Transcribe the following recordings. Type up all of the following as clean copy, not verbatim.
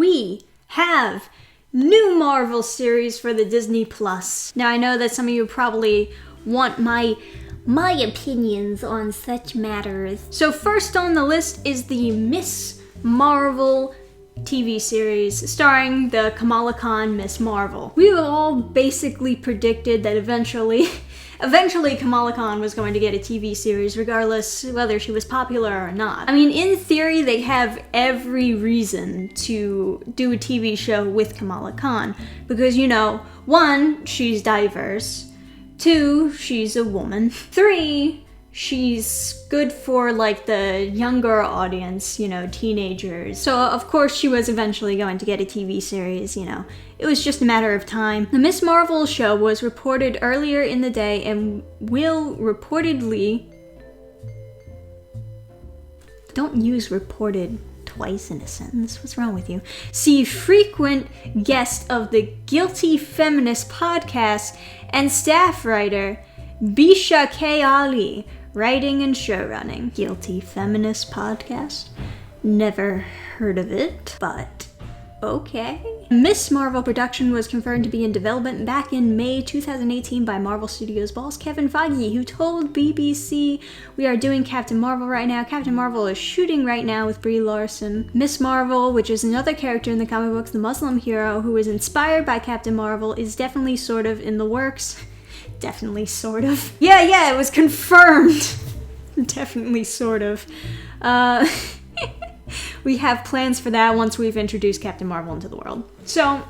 we have new Marvel series for the Disney Plus. Now I know that some of you probably want my opinions on such matters. So first on the list is the Miss Marvel TV series starring the Kamala Khan Miss Marvel. We all basically predicted that eventually Kamala Khan was going to get a TV series regardless whether she was popular or not. I mean, in theory, they have every reason to do a TV show with Kamala Khan because, you know, 1, she's diverse, 2, she's a woman, 3, she's good for like the younger audience, you know, teenagers. So of course she was eventually going to get a TV series, you know. It was just a matter of time. The Miss Marvel show was reported earlier in the day and will reportedly... Don't use reported twice in a sentence. What's wrong with you? See frequent guest of the Guilty Feminist podcast and staff writer Bisha K. Ali, writing and showrunning. Guilty Feminist podcast? Never heard of it, but okay. Miss Marvel production was confirmed to be in development back in May 2018 by Marvel Studios boss Kevin Feige, who told BBC, "We are doing Captain Marvel right now. Captain Marvel is shooting right now with Brie Larson. Miss Marvel, which is another character in the comic books, the Muslim hero who was inspired by Captain Marvel, is definitely sort of in the works." Definitely sort of. Yeah, it was confirmed. Definitely sort of. We have plans for that once we've introduced Captain Marvel into the world. So,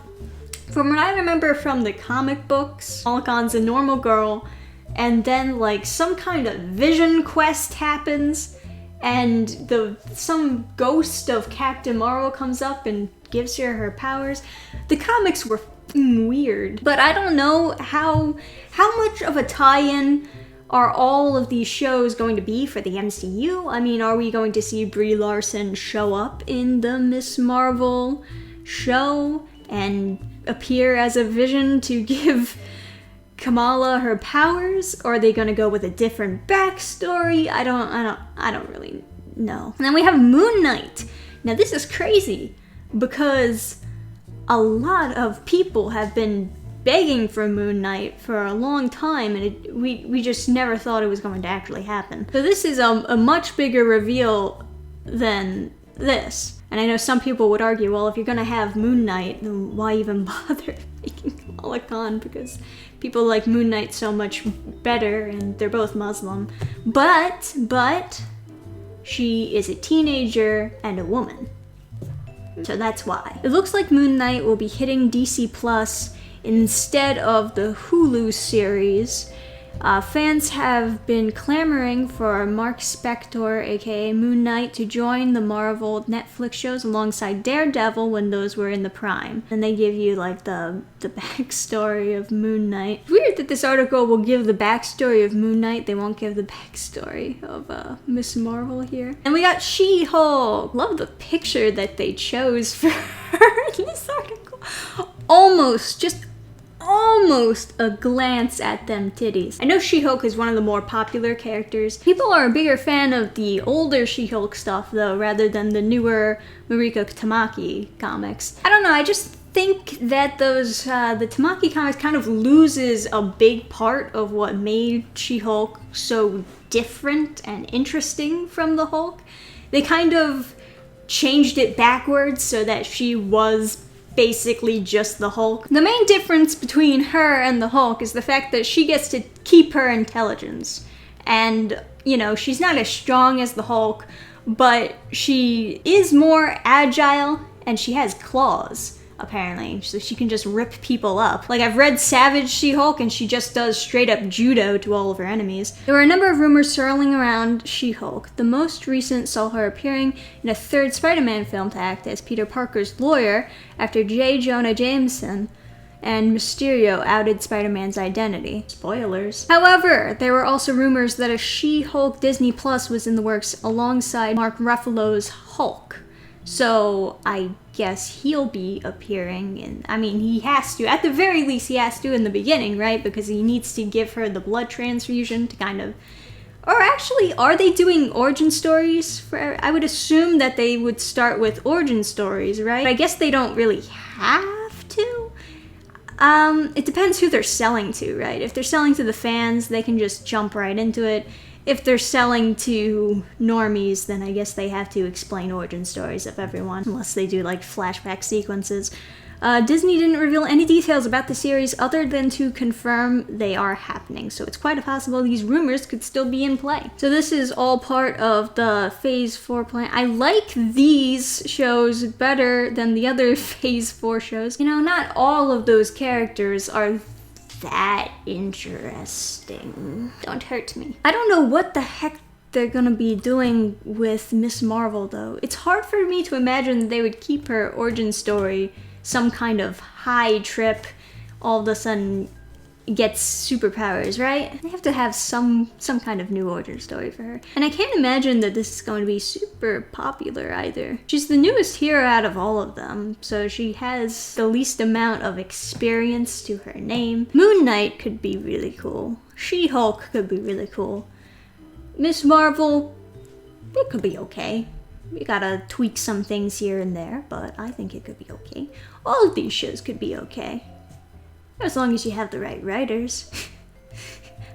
from what I remember from the comic books, Kamala Khan's a normal girl, and then like some kind of vision quest happens, and some ghost of Captain Marvel comes up and gives her powers. The comics were weird, but I don't know how much of a tie-in are all of these shows going to be for the MCU? I mean, are we going to see Brie Larson show up in the Miss Marvel show and appear as a vision to give Kamala her powers? Or are they going to go with a different backstory? I don't really know. And then we have Moon Knight. Now this is crazy because a lot of people have been begging for Moon Knight for a long time, and we just never thought it was going to actually happen. So this is a much bigger reveal than this. And I know some people would argue, well, if you're going to have Moon Knight, then why even bother making Kamala Khan? Because people like Moon Knight so much better, and they're both Muslim. But she is a teenager and a woman. So that's why. It looks like Moon Knight will be hitting DC Plus instead of the Hulu series. Fans have been clamoring for Mark Spector, aka Moon Knight, to join the Marvel Netflix shows alongside Daredevil when those were in the prime. And they give you like the backstory of Moon Knight. It's weird that this article will give the backstory of Moon Knight. They won't give the backstory of Miss Marvel here. And we got She-Hulk. Love the picture that they chose for her in this article. Almost a glance at them titties. I know She-Hulk is one of the more popular characters. People are a bigger fan of the older She-Hulk stuff though, rather than the newer Mariko Tamaki comics. I don't know, I just think that those, the Tamaki comics kind of loses a big part of what made She-Hulk so different and interesting from the Hulk. They kind of changed it backwards so that she was basically just the Hulk. The main difference between her and the Hulk is the fact that she gets to keep her intelligence. And, you know, she's not as strong as the Hulk, but she is more agile and she has claws, apparently. So she can just rip people up. Like, I've read Savage She-Hulk and she just does straight up judo to all of her enemies. There were a number of rumors swirling around She-Hulk. The most recent saw her appearing in a third Spider-Man film to act as Peter Parker's lawyer after J. Jonah Jameson and Mysterio outed Spider-Man's identity. Spoilers. However, there were also rumors that a She-Hulk Disney Plus was in the works alongside Mark Ruffalo's Hulk. So I guess he'll be appearing in, I mean, he has to, at the very least he has to in the beginning, right? Because he needs to give her the blood transfusion to kind of Or actually, are they doing origin stories? I would assume that they would start with origin stories, right? But I guess they don't really have to. It depends who they're selling to, right? If they're selling to the fans, they can just jump right into it. If they're selling to normies, then I guess they have to explain origin stories of everyone, unless they do like flashback sequences. Disney didn't reveal any details about the series other than to confirm they are happening, so it's quite possible these rumors could still be in play. So this is all part of the Phase 4 plan. I like these shows better than the other Phase 4 shows. You know, not all of those characters are that interesting. Don't hurt me. I don't know what the heck they're gonna be doing with Miss Marvel though. It's hard for me to imagine that they would keep her origin story some kind of high trip, all of a sudden gets superpowers, right? They have to have some kind of new origin story for her. And I can't imagine that this is going to be super popular either. She's the newest hero out of all of them, so she has the least amount of experience to her name. MoonKnight could be really cool. She-Hulk could be really cool. Miss Marvel, it could be okay. We gotta tweak some things here and there, but I think it could be okay. All of these shows could be okay. As long as you have the right writers.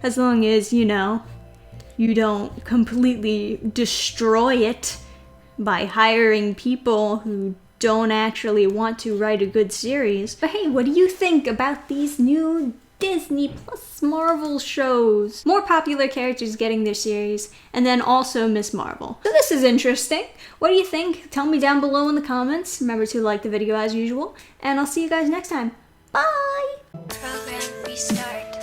As long as, you know, you don't completely destroy it by hiring people who don't actually want to write a good series. But hey, what do you think about these new Disney plus Marvel shows? More popular characters getting their series, and then also Miss Marvel. So this is interesting. What do you think? Tell me down below in the comments. Remember to like the video as usual, and I'll see you guys next time. Bye! Program restart.